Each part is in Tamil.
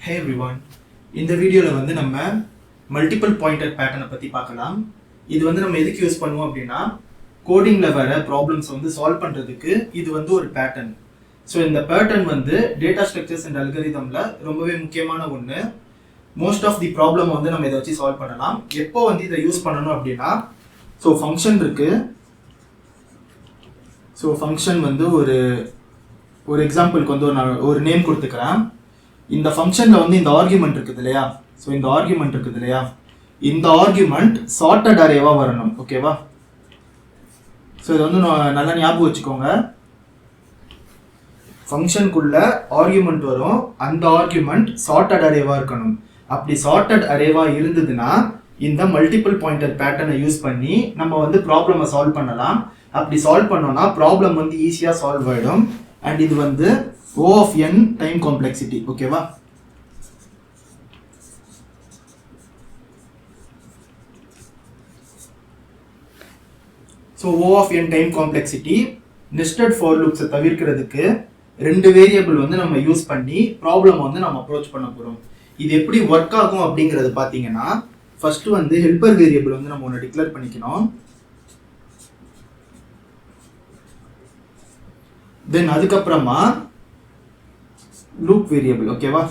Hey everyone, இந்த வீடியோவில் வந்து நம்ம மல்டிபிள் பாயிண்டர் பேட்டர்னை பற்றி பார்க்கலாம். இது வந்து நம்ம எதுக்கு யூஸ் பண்ணுவோம் அப்படின்னா கோடிங்கில் வர ப்ராப்ளம்ஸ் வந்து சால்வ் பண்ணுறதுக்கு இது வந்து ஒரு பேட்டர்ன். ஸோ இந்த பேட்டர்ன் வந்து டேட்டா ஸ்ட்ரக்சர்ஸ் அண்ட் அல்கரிதமில் ரொம்பவே முக்கியமான ஒன்று. மோஸ்ட் ஆஃப் தி ப்ராப்ளம் வந்து நம்ம இதை வச்சு சால்வ் பண்ணலாம். எப்போ வந்து இதை யூஸ் பண்ணணும் அப்படின்னா ஃபங்க்ஷன் இருக்குது. ஃபங்க்ஷன் வந்து ஒரு எக்ஸாம்பிளுக்கு வந்து ஒரு நேம் கொடுத்துக்கிறேன். இந்த ஃபங்க்ஷனில் வந்து இந்த ஆர்குமெண்ட் இருக்குது இல்லையா, இந்த ஆர்குமெண்ட் சார்ட்டட் அரேவாக வரணும். ஓகேவா? இதை வந்து நல்லா ஞாபகம் வச்சுக்கோங்க. ஃபங்க்ஷனுக்குள்ள ஆர்குமெண்ட் வரும், அந்த ஆர்குமெண்ட் சார்ட்டட் அரேவாக இருக்கணும். அப்படி சார்ட்டட் அரேவாக இருந்ததுன்னா இந்த மல்டிபிள் பாயிண்டர் பேட்டர்னை யூஸ் பண்ணி நம்ம வந்து ப்ராப்ளமை சால்வ் பண்ணலாம். அப்படி சால்வ் பண்ணோம்னா ப்ராப்ளம் வந்து ஈஸியாக சால்வ் ஆகிடும். அண்ட் இது வந்து O of n time complexity. ஓகேவா? O of n time complexity nested for லூப்ஸை தவிர்க்கிறதுக்கு ரெண்டு வேரியபிள் வந்து நம்ம யூஸ் பண்ணி ப்ராப்ளம் வந்து நம்ம அப்ரோச் பண்ண போகிறோம். இது எப்படி ஒர்க் ஆகும் அப்படிங்கிறது பார்த்தீங்கன்னா ஃபர்ஸ்ட் வந்து ஹெல்பர் வேரியபிள் வந்து நம்ம ஒன்று டிக்ளேர் பண்ணிக்கணும். தென் அதுக்கப்புறமா லூப் வேரியபிள். ஓகேவா?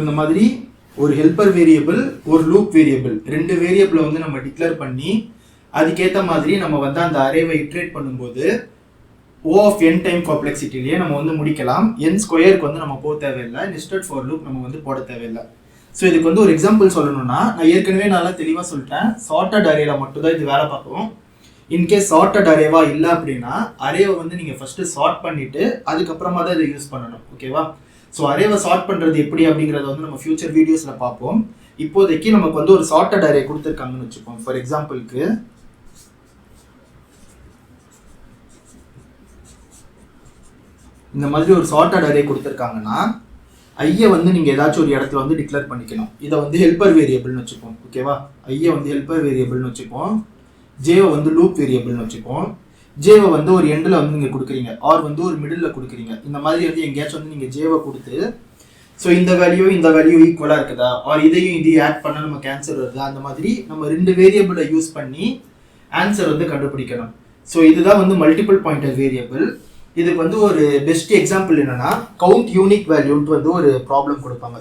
இந்த மாதிரி ஒரு ஹெல்பர் வேரியபிள், ஒரு லூப் வேரியபிள், ரெண்டு வேரியபிளை வந்து நம்ம டிக்ளேர் பண்ணி அதுக்கேற்ற மாதிரி நம்ம வந்து அந்த அரேவை இட்ரேட் பண்ணும்போது O of n டைம் காம்ப்ளெக்சிட்டிலேயே நம்ம வந்து முடிக்கலாம். n ஸ்கொயருக்கு வந்து நம்ம போக தேவையில்லை, நெஸ்டட் ஃபார் லூப் நம்ம வந்து போட தேவையில்லை. இதுக்கு வந்து ஒரு எக்ஸாம்பிள் சொல்லணும்னா நான் ஏற்கனவே நல்லா தெளிவாக சொல்லிட்டேன், சார்ட்டட் அரேல மட்டும் தான் இது வேலை பார்க்கும். இன்கேஸ் சார்ட்டட் அரேவா இல்லை அப்படின்னா அரேவை வந்து நீங்கள் ஃபஸ்ட்டு சார்ட் பண்ணிவிட்டு அதுக்கப்புறமா தான் இதை யூஸ் பண்ணணும். ஓகேவா? அரேவை சார்ட் பண்ணுறது எப்படி அப்படிங்கிறத வந்து நம்ம ஃபியூச்சர் வீடியோஸில் பார்ப்போம். இப்போதைக்கு நமக்கு வந்து ஒரு சார்ட்டட் அரே கொடுத்துருக்காங்கன்னு வச்சுப்போம். ஃபார் எக்ஸாம்பிளுக்கு இந்த மாதிரி ஒரு சார்ட்டட் அரே கொடுத்துருக்காங்கன்னா ஐயை வந்து நீங்கள் ஏதாச்சும் ஒரு இடத்துல வந்து டிக்ளேர் பண்ணிக்கணும். இதை வந்து ஹெல்பர் வேரியபிள்னு வச்சுப்போம். ஓகேவா? ஐயை வந்து ஹெல்பர் வேரியபிள்னு வச்சுப்போம். ஜேவை வந்து லூப் வேரியபிள்னு வச்சுப்போம். ஜேவை வந்து ஒரு எண்டில் வந்து நீங்கள் கொடுக்குறீங்க, ஆர் வந்து ஒரு மிடில் கொடுக்குறீங்க. இந்த மாதிரி வந்து எங்கேயாச்சும் வந்து நீங்கள் ஜேவை கொடுத்து இந்த வேல்யூ ஈக்குவலாக இருக்குதா, ஆர் இதையும் ஆட் பண்ணால் நமக்கு ஆன்சர் வருதா, அந்த மாதிரி நம்ம ரெண்டு வேரியபிளை யூஸ் பண்ணி ஆன்சர் வந்து கண்டுபிடிக்கணும். இதுதான் வந்து மல்டிபிள் பாயிண்டர் வேரியபிள். இதுக்கு வந்து ஒரு பெஸ்ட் எக்ஸாம்பிள் என்னன்னா கவுண்ட் யூனிக் வேல்யூன்ட்டு வந்து ஒரு ப்ராப்ளம் கொடுப்பாங்க.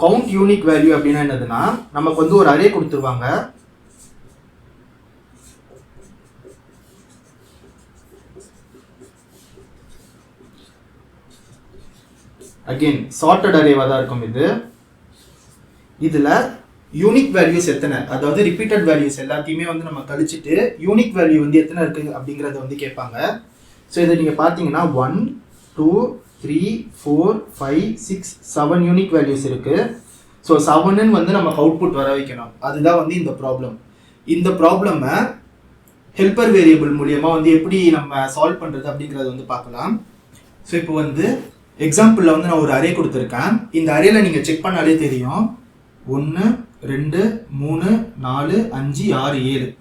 கவுண்ட் யூனிக் வேல்யூ அப்படின்னா என்னதுன்னா நமக்கு வந்து ஒரு அரே கொடுத்துருவாங்க. அகெயின் சார்ட்டட் அரேவா தான் இருக்கும் இது. இதுல யூனிக் வேல்யூஸ் எத்தனை, அதாவது ரிப்பீட்டட் வேல்யூஸ் எல்லாத்தையுமே வந்து நம்ம கழிச்சிட்டு யூனிக் வேல்யூ வந்து எத்தனை இருக்கு அப்படிங்கறத வந்து கேட்பாங்க. இதை நீங்க பாத்தீங்கன்னா 1 2 3 4 5 6 7 யூனிக் வேல்யூஸ் இருக்கு. 7ன்னு வந்து நமக்கு அவுட்புட் வர வைக்கணும். அதுதான் வந்து இந்த ப்ராப்ளம். இந்த ப்ராப்ளமை ஹெல்பர் வேரியபிள் மூலியமா வந்து எப்படி நம்ம சால்வ் பண்றது அப்படிங்கறத வந்து பார்க்கலாம். இப்போ வந்து எக்ஸாம்பிள்ல வந்து நான் ஒரு அரே கொடுத்துருக்கேன். இந்த அரேல நீங்க செக் பண்ணாலே தெரியும் 1 2 3 4 5 6 7.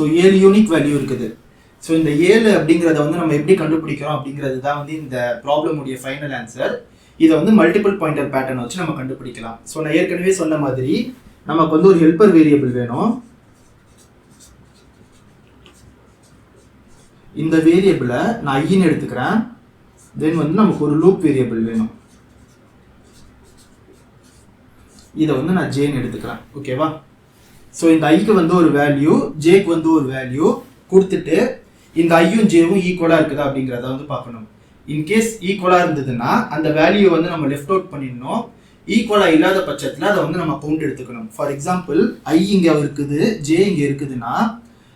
7 யூனிக் வேல்யூ இருக்குது. இந்த 7 அப்படிங்கிறத வந்து நம்ம எப்படி கண்டுபிடிக்கிறோம் அப்படிங்கிறது தான் வந்து இந்த ப்ராப்ளமுடைய ஃபைனல் ஆன்சர். இதை வந்து மல்டிபிள் பாயிண்டர் பேட்டர்ன் வச்சு நம்ம கண்டுபிடிக்கலாம். நான் ஏற்கனவே சொன்ன மாதிரி நமக்கு வந்து ஒரு ஹெல்பர் வேரியபிள் வேணும். இந்த வேரியபிளை நான் ஐன்னு எடுத்துக்கிறேன். தென் வந்து நமக்கு ஒரு லூப் வேரியபிள் வேணும். இதை வந்து நான் ஜேன்னு எடுத்துக்கிறேன். ஓகேவா? இந்த ஐக்கு வந்து ஒரு வேல்யூ, ஜேக்கு வந்து ஒரு வேல்யூ கொடுத்துட்டு இந்த ஐயும் ஜேவும் ஈக்குவலாக இருக்குதா அப்படிங்கிறத வந்து பார்க்கணும். இன்கேஸ் ஈக்குவலாக இருந்ததுன்னா அந்த வேல்யூ வந்து நம்ம லெஃப்ட் அவுட் பண்ணிடணும். ஈக்குவலாக இல்லாத பட்சத்தில் அதை வந்து நம்ம கவுண்ட் எடுத்துக்கணும். ஃபார் எக்ஸாம்பிள் ஐ இங்கே இருக்குது, ஜே இங்கே இருக்குதுன்னா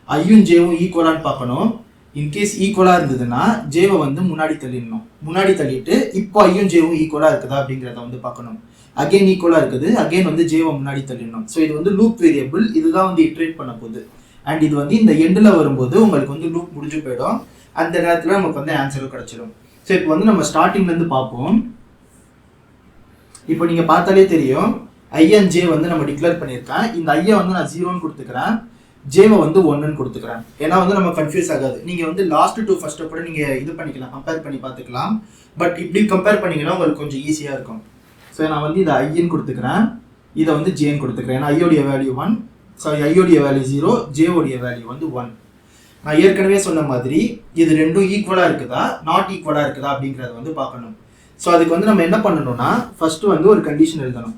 ஐயும் ஜேவும் ஈக்குவலான்னு பார்க்கணும். இன்கேஸ் ஈக்குவலாக இருந்ததுன்னா ஜேவை வந்து முன்னாடி தள்ளிடணும். முன்னாடி தள்ளிட்டு இப்போ ஐயும் ஜேவும் ஈக்குவலாக இருக்குதா அப்படிங்கிறத வந்து பார்க்கணும். அகெயின் ஈக்குவலாக இருக்குது, அகெயின் வந்து ஜேவை முன்னாடி தள்ளிடணும். இது வந்து லூப் வேரியபிள். இதுதான் வந்து இட்ரேட் பண்ண போகுது. அண்ட் இது வந்து இந்த எண்டில் வரும்போது உங்களுக்கு வந்து லூப் முடிஞ்சு போயிடும். அந்த நேரத்தில் நமக்கு வந்து ஆன்சரும் கிடைச்சிடும். இப்போ வந்து நம்ம ஸ்டார்டிங்லேருந்து பார்ப்போம். இப்போ நீங்கள் பார்த்தாலே தெரியும் ஐ அண்ட் ஜே வந்து நம்ம டிக்ளேர் பண்ணியிருக்கேன். இந்த ஐயை வந்து நான் 0ன்னு கொடுத்துக்கிறேன். ஜேவை வந்து 1ன்னு கொடுத்துக்கிறேன். ஏன்னா வந்து நம்ம கன்ஃபியூஸ் ஆகாது. நீங்கள் வந்து லாஸ்ட் டு ஃபர்ஸ்ட்டை கூட நீங்கள் இது பண்ணிக்கலாம், கம்பேர் பண்ணி பார்த்துக்கலாம். பட் இப்படி கம்பேர் பண்ணிங்கன்னா உங்களுக்கு கொஞ்சம் ஈஸியாக இருக்கும். ஸோ நான் வந்து இதை ஐன்னு கொடுத்துக்கிறேன், இதை வந்து ஜேன்னு கொடுத்துக்கிறேன். ஏன்னா ஐயோடைய வேல்யூ 1, சாரி ஐயோடைய வேல்யூ 0, ஜேவோடைய வேல்யூ வந்து 1. நான் ஏற்கனவே சொன்ன மாதிரி இது ரெண்டும் ஈக்குவலாக இருக்குதா நாட் ஈக்குவலாக இருக்குதா அப்படிங்கிறத வந்து பார்க்கணும். ஸோ அதுக்கு வந்து நம்ம என்ன பண்ணணும்னா ஃபஸ்ட்டு வந்து ஒரு கண்டிஷன் எழுதணும்.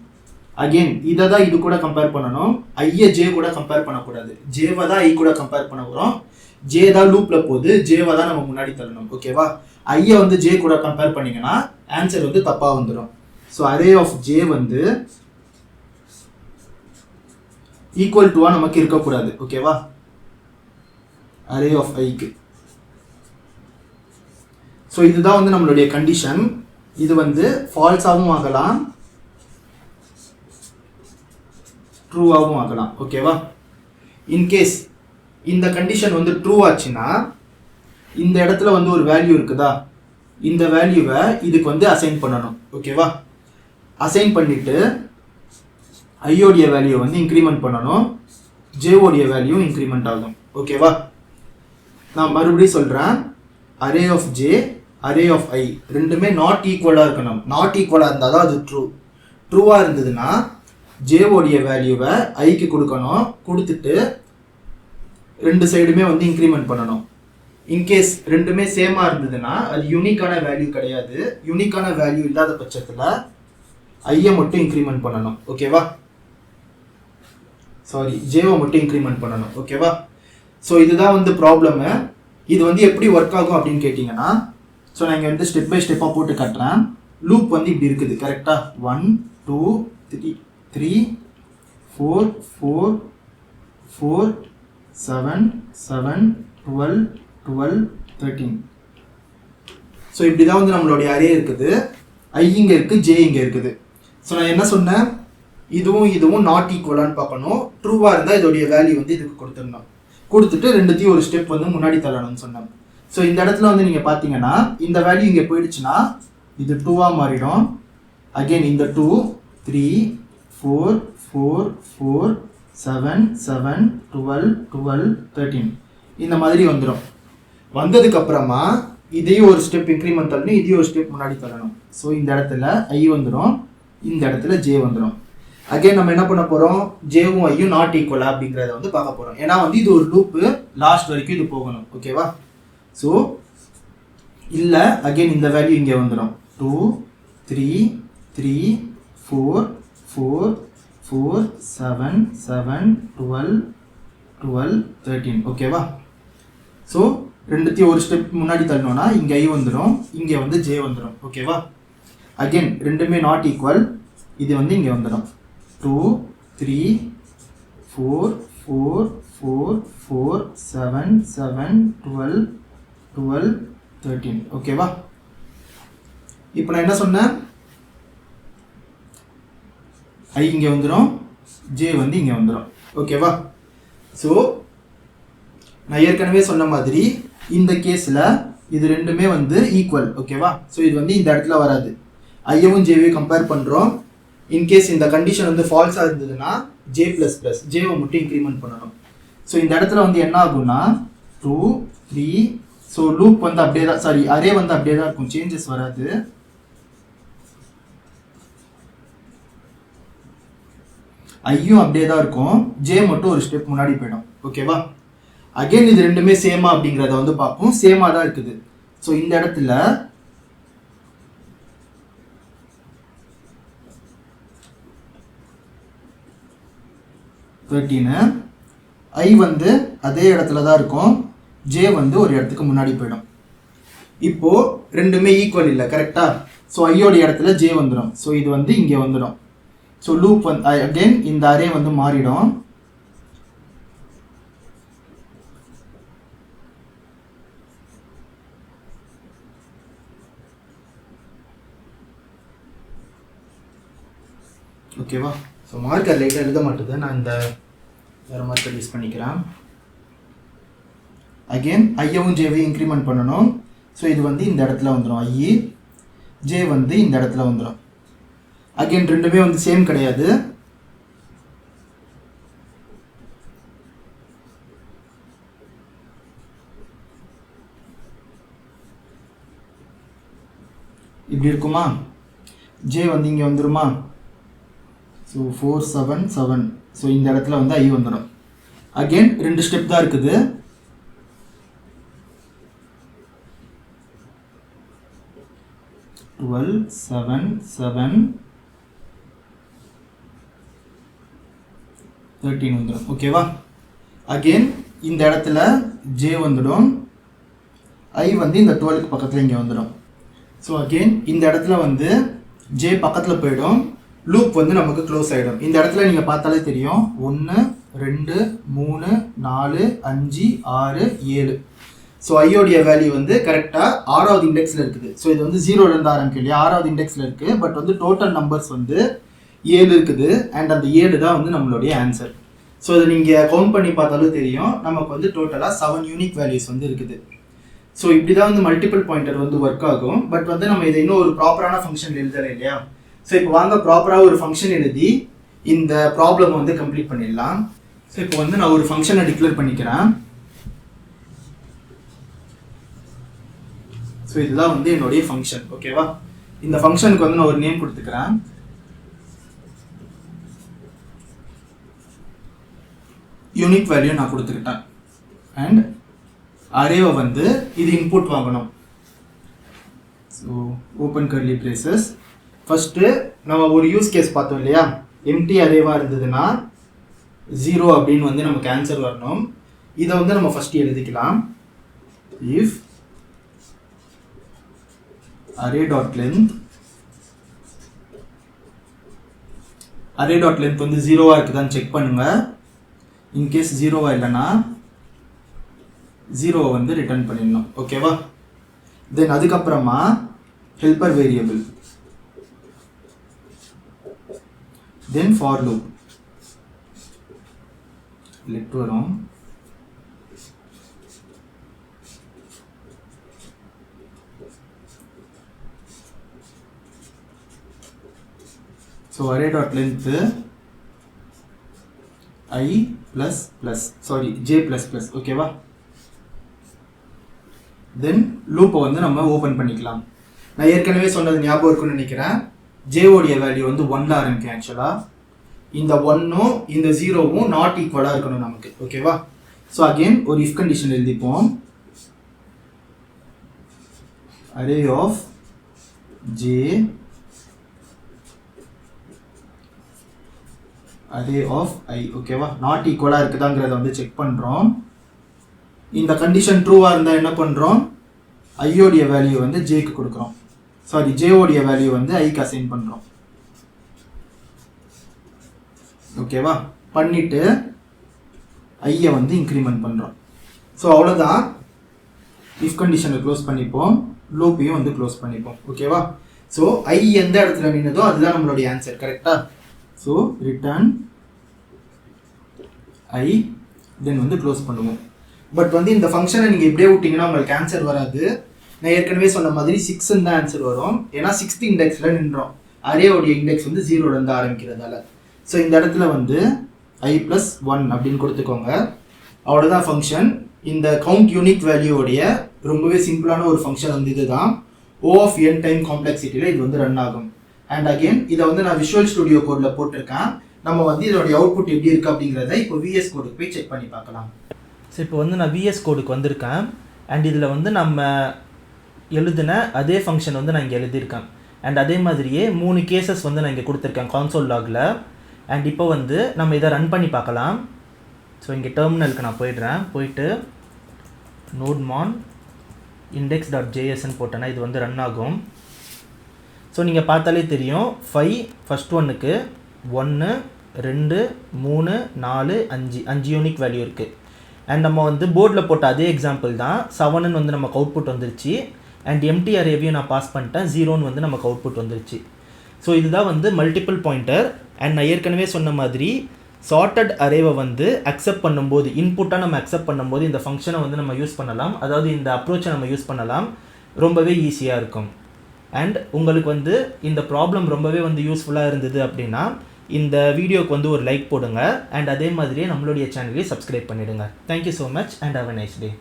அகெயின் இதை தான் இது கூட கம்பேர் பண்ணணும். ஐயை ஜே கூட கம்பேர் பண்ணக்கூடாது. ஜேவை தான் ஐ கூட கம்பேர் பண்ண போகிறோம். ஜே தான் லூப்பில் போகுது, ஜேவை தான் நம்ம முன்னாடி தள்ளணும். ஓகேவா? ஐயை வந்து ஜே கூட கம்பேர் பண்ணிங்கன்னா ஆன்சர் வந்து தப்பாக வந்துடும். ஸோ அரே ஆஃப் ஜே வந்து ஈக்குவல் டுவா நமக்கு இருக்கக்கூடாது. ஓகேவா? அரே ஆஃப் ஐக்கு. ஸோ இதுதான் வந்து நம்மளுடைய கண்டிஷன். இது வந்து ஃபால்ஸாகவும் ஆகலாம், ட்ரூவாகவும் ஆகலாம். ஓகேவா? இன்கேஸ் இந்த கண்டிஷன் வந்து ட்ரூ ஆச்சுன்னா இந்த இடத்துல வந்து ஒரு வேல்யூ இருக்குதா, இந்த வேல்யூவை இதுக்கு வந்து அசைன் பண்ணணும். ஓகேவா? அசைன் பண்ணிட்டு ஐயோடைய வேல்யூ வந்து இன்க்ரிமெண்ட் பண்ணணும், ஜேவோடைய வேல்யூ இன்க்ரிமெண்ட் ஆகும். ஓகேவா? நான் மறுபடியும் சொல்கிறேன், array of j, array of i ரெண்டுமே நாட் ஈக்குவலாக இருக்கணும். நாட் ஈக்குவலாக இருந்தால் தான் அது ட்ரூ. ட்ரூவாக இருந்ததுன்னா ஜேவோடைய வேல்யூவை ஐக்கு கொடுக்கணும், கொடுத்துட்டு ரெண்டு சைடுமே வந்து இன்க்ரிமெண்ட் பண்ணணும். இன்கேஸ் ரெண்டுமே சேமாக இருந்ததுன்னா அது யூனிக்கான வேல்யூ கிடையாது. யூனிக்கான வேல்யூ இல்லாத பட்சத்தில் ஐயை மட்டும் இன்க்ரிமெண்ட் பண்ணணும். ஓகேவா? சாரி, ஜேவை மட்டும் இன்க்ரிமெண்ட் பண்ணணும். ஓகேவா? ஸோ இதுதான் வந்து ப்ராப்ளமு. இது வந்து எப்படி ஒர்க் ஆகும் அப்படின்னு கேட்டிங்கன்னா, ஸோ நான் இங்கே வந்து ஸ்டெப் பை ஸ்டெப்பாக போட்டு காட்டுறேன். லூப் வந்து இப்படி இருக்குது கரெக்டாக. 1 2 3 4 4 4 7 7 12 12 13. ஸோ இப்படி தான் வந்து நம்மளுடைய அரே இருக்குது. ஐ இங்கே இருக்குது, ஜே இங்கே இருக்குது. ஸோ நான் என்ன சொன்னேன், இதுவும் நாட் ஈக்குவலான்னு பார்க்கணும். ட்ரூவாக இருந்தால் இதோடைய வேல்யூ வந்து இதுக்கு கொடுத்துடணும். கொடுத்துட்டு ரெண்டுத்தையும் ஒரு ஸ்டெப் வந்து முன்னாடி தள்ளணும்னு சொன்னேன். ஸோ இந்த இடத்துல வந்து நீங்கள் பார்த்தீங்கன்னா இந்த வேல்யூ இங்கே போயிடுச்சுன்னா இது 2வாக மாறிடும். அகெயின் இந்த 2 3 4 4 4 7 7 12 12 13 இந்த மாதிரி வந்துடும். வந்ததுக்கப்புறமா இதையும் ஒரு ஸ்டெப் இன்க்ரிமெண்ட் தள்ளணும், இதையும் ஒரு ஸ்டெப் முன்னாடி தள்ளணும். ஸோ இந்த இடத்துல ஐ வந்துடும், இந்த இடத்துல ஜே வந்துடும். அகைன் நம்ம என்ன பண்ண போகிறோம், ஜேவும் ஐயும் நாட் ஈக்குவலா அப்படிங்கிறத வந்து பார்க்க போகிறோம். ஏன்னா வந்து இது ஒரு லூப்பு, லாஸ்ட் வரைக்கும் இது போகணும். ஓகேவா? ஸோ இல்லை, அகைன் இந்த வேல்யூ இங்கே வந்துடும். 2 3 3 4 4 4 7 7 12 12 13. ஓகேவா? ஸோ ரெண்டுத்தையும் ஒரு ஸ்டெப் முன்னாடி தள்ளணும்னா இங்கே ஐ வந்துடும், இங்கே வந்து ஜே வந்துடும். ஓகேவா? அகைன் ரெண்டுமே நாட் ஈக்குவல், இது வந்து இங்கே வந்துடும். 2 3 4 4 4 4 7 7 12 12 13. ஓகேவா? இப்போ நான் என்ன சொன்னேன், ஐ இங்கே வந்துடும், ஜே வந்து இங்கே வந்துடும். ஓகேவா? ஸோ நான் ஏற்கனவே சொன்ன மாதிரி இந்த கேஸில் இது ரெண்டுமே வந்து ஈக்குவல். ஓகேவா? ஸோ இது வந்து இந்த இடத்துல வராது. ஐயவும் ஜேவையும் கம்பேர் பண்ணுறோம். இன்கேஸ் இந்த கண்டிஷன் வந்து ஃபால்ஸாக இருந்ததுன்னா ஜே ப்ளஸ் ப்ளஸ் ஜேவை மட்டும் இன்க்ரிமெண்ட் பண்ணணும். ஸோ இந்த இடத்துல வந்து என்ன ஆகும்னா 2 3, ஸோ லூப் வந்து அப்படியே தான், சாரி அரே வந்து அப்படியே தான் இருக்கும், சேஞ்சஸ் வராது. ஐயும் அப்படியே தான் இருக்கும், ஜே மட்டும் ஒரு ஸ்டெப் முன்னாடி போயிடும். ஓகேவா? அகைன் இது ரெண்டுமே சேமா அப்படிங்கிறத வந்து பார்ப்போம். சேமா தான் இருக்குது. ஸோ இந்த இடத்துல ஐ வந்து அதே இடத்துல தான் இருக்கும், ஜே வந்து ஒரு இடத்துக்கு முன்னாடி போயிடும். இப்போ ரெண்டுமே ஈக்குவல் இல்லை, கரெக்டா? ஸோ ஐயோட இடத்துல ஜே வந்துடும். ஸோ இது வந்து இங்கே வந்துடும். ஸோ லூப் வந்து அகைன் இந்த அரே வந்து மாறிடும். ஓகேவா? ஸோ மார்க்கர் லைட்டாக எழுத மாட்டுது, நான் இந்த வேறு மார்க்கர் யூஸ் பண்ணிக்கிறேன். அகெயின் ஐயவும் ஜேவையும் இன்க்ரிமெண்ட் பண்ணணும். ஸோ இது வந்து இந்த இடத்துல வந்துடும், ஐ ஜே வந்து இந்த இடத்துல வந்துடும். அகெயின் ரெண்டுமே வந்து சேம் கிடையாது. இப்படி இருக்குமா, ஜே வந்து இங்கே வந்துருமா. ஸோ 4 7 7. ஸோ இந்த இடத்துல வந்து ஐ வந்துடும். அகெயின் 2 ஸ்டெப் தான் இருக்குது. டுவெல் 7 7 13 வந்துடும். ஓகேவா. அகெயின் இந்த இடத்துல ஜே வந்துடும், ஐ வந்து இந்த 12க்கு பக்கத்தில் இங்கே வந்துடும். ஸோ அகெயின் இந்த இடத்துல வந்து ஜே பக்கத்தில் போயிடும், லூப் வந்து நமக்கு க்ளோஸ் ஆகிடும். இந்த இடத்துல நீங்கள் பார்த்தாலே தெரியும் 1 2 3 4 5 6 7. ஸோ ஐயோடைய வேல்யூ வந்து கரெக்டாக 6வது இண்டெக்ஸில் இருக்குது. ஸோ இது வந்து 0லேருந்து ஆரம்பிக்கும் இல்லையா, 6வது இண்டெக்ஸில் இருக்குது. பட் வந்து டோட்டல் நம்பர்ஸ் வந்து 7 இருக்குது. அண்ட் அந்த 7 தான் வந்து நம்மளுடைய ஆன்சர். ஸோ இதை நீங்கள் கவுண்ட் பண்ணி பார்த்தாலும் தெரியும், நமக்கு வந்து டோட்டலாக 7 யூனிக் வேல்யூஸ் வந்து இருக்குது. ஸோ இப்படி தான் வந்து மல்டிபிள் பாயிண்டர் வந்து ஒர்க் ஆகும். பட் வந்து நம்ம இதை இன்னும் ஒரு ப்ராப்பரான ஃபங்க்ஷன் எழுதலை இல்லையா. ஸோ இப்போ வாங்க ப்ராப்பராக ஒரு ஃபங்க்ஷன் எழுதி இந்த ப்ராப்ளம் வந்து கம்ப்ளீட் பண்ணிடலாம். ஸோ இப்போ வந்து நான் ஒரு ஃபங்க்ஷனை டிக்ளேர் பண்ணிக்கிறேன். ஸோ இதுதான் வந்து என்னுடைய ஃபங்க்ஷன். ஓகேவா. இந்த ஃபங்க்ஷனுக்கு வந்து நான் ஒரு நேம் கொடுத்துக்கிறேன். யூனிக் வேல்யூ நான் கொடுத்துக்கிட்டேன். அண்ட் அரேவை வந்து இது இன்புட் வாங்கணும். So open curly braces. First நம்ம ஒரு யூஸ் கேஸ் பார்த்தோம் இல்லையா, எம்டி அரேவாக இருந்ததுன்னா 0 அப்படின்னு வந்து நமக்கு ஆன்சர் வரணும். இதை வந்து நம்ம ஃபஸ்ட்டு எழுதிக்கலாம். இஃப் array dot length வந்து 0வா இருக்குதான்னு செக் பண்ணுங்க. இன்கேஸ் 0வா இல்லைன்னா 0 வந்து ரிட்டர்ன் பண்ணிடணும். ஓகேவா. தென் அதுக்கப்புறமா helper variable, then for loop let வரும். So array dot length i plus plus sorry j plus plus. ஓகேவா. தென் லூப்பை வந்து நம்ம ஓப்பன் பண்ணிக்கலாம். நான் ஏற்கனவே சொன்னது ஞாபகம் இருக்குன்னு நினைக்கிறேன். ஜேவோடைய வேல்யூ வந்து 1ல் ஆரம்பிக்கும். ஆக்சுவலாக இந்த 1ம் இந்த 0வும் நாட் ஈக்குவலாக இருக்கணும் நமக்கு. ஓகேவா. ஸோ அகெயின் ஒரு இஃப் கண்டிஷன் எழுதிப்போம். Array of j array of i. ஓகேவா. நாட் ஈக்குவலாக இருக்குதாங்கிறத வந்து செக் பண்ணுறோம். இந்த கண்டிஷன் ட்ரூவாக இருந்தால் என்ன பண்ணுறோம், ஐயோடைய வேல்யூ வந்து ஜேக்கு கொடுக்குறோம். சாரி ஜேவோடைய வேல்யூ வந்து ஐக்கு அசைன் பண்ணுறோம். ஓகேவா. பண்ணிவிட்டு ஐயை வந்து இன்க்ரிமெண்ட் பண்ணுறோம். ஸோ அவ்வளோதான். இஃப் கண்டிஷனை க்ளோஸ் பண்ணிப்போம், லூப்பையும் வந்து க்ளோஸ் பண்ணிப்போம். ஓகேவா. ஸோ ஐ எந்த இடத்துல நின்னதோ அதுதான் நம்மளுடைய ஆன்சர். கரெக்டாக. ஸோ ரிட்டர்ன் ஐ, தென் வந்து க்ளோஸ் பண்ணுவோம். பட் வந்து இந்த ஃபங்க்ஷனை நீங்கள் இப்படியே விட்டிங்கன்னா உங்களுக்கு ஆன்சர் வராது. நான் ஏற்கனவே சொன்ன மாதிரி 6ன்னு தான் ஆன்சர் வரும். ஏன்னா 6th இண்டெக்ஸில் நின்றோம். அரேவோடைய இண்டெக்ஸ் வந்து 0லேருந்து ஆரம்பிக்கிறதால. ஸோ இந்த இடத்துல வந்து ஐ ப்ளஸ் 1 அப்படின்னு கொடுத்துக்கோங்க. அவ்வளோதான் ஃபங்க்ஷன். இந்த கவுண்ட் யூனிக் வேல்யூவோடைய ரொம்பவே சிம்பிளான ஒரு ஃபங்க்ஷன் வந்து இது தான். O of n டைம் காம்ப்ளெக்சிட்டியில் இது வந்து ரன் ஆகும். அண்ட் அகெயின் இதை வந்து நான் விஷுவல் ஸ்டுடியோ கோடில் போட்டிருக்கேன். நம்ம வந்து இதோடைய அவுட்புட் எப்படி இருக்குது அப்படிங்கிறத இப்போ விஎஸ் கோடுக்கு போய் செக் பண்ணி பார்க்கலாம். ஸோ இப்போ வந்து நான் விஎஸ் கோடுக்கு வந்திருக்கேன். அண்ட் இதில் வந்து நம்ம எழுதின அதே ஃபங்க்ஷன் வந்து நான் இங்கே எழுதியிருக்கேன். அண்ட் அதே மாதிரியே 3 கேசஸ் வந்து நான் இங்கே கொடுத்துருக்கேன் கான்சோல் லாகில். அண்ட் இப்போ வந்து நம்ம இதை ரன் பண்ணி பார்க்கலாம். ஸோ இங்கே டெர்மினலுக்கு நான் போயிட்டு நோட்மான் index.jsன்னு போட்டேன்னா இது வந்து ரன் ஆகும். ஸோ நீங்கள் பார்த்தாலே தெரியும் 5 ஃபஸ்ட் ஒன்னுக்கு 1 2 3 4 5 யூனிக் வேல்யூ இருக்குது. அண்ட் நம்ம வந்து போர்டில் போட்ட அதே எக்ஸாம்பிள் தான். 7ன்னு வந்து நமக்கு அவுட்புட் வந்துருச்சு. அண்ட் எம்டி அரேவையும் நான் பாஸ் பண்ணிட்டேன். 0ன்னு வந்து நமக்கு அவுட்புட் வந்துருச்சு. ஸோ இதுதான் வந்து மல்டிபிள் பாயிண்டர். அண்ட் நான் ஏற்கனவே சொன்ன மாதிரி சார்ட்டட் அரேவை வந்து அக்செப்ட் பண்ணும்போது, இன்புட்டாக நம்ம அக்செப்ட் பண்ணும்போது இந்த ஃபங்க்ஷனை வந்து நம்ம யூஸ் பண்ணலாம். அதாவது இந்த அப்ரோச்சை நம்ம யூஸ் பண்ணலாம். ரொம்பவே ஈஸியாக இருக்கும். அண்ட் உங்களுக்கு வந்து இந்த ப்ராப்ளம் ரொம்பவே வந்து யூஸ்ஃபுல்லாக இருந்தது அப்படின்னா இந்த வீடியோக்கு வந்து ஒரு லைக் போடுங்க. அண்ட் அதே மாதிரியே நம்மளுடைய சேனலையும் சப்ஸ்கிரைப் பண்ணிவிடுங்க. Thank you so much and have a nice day.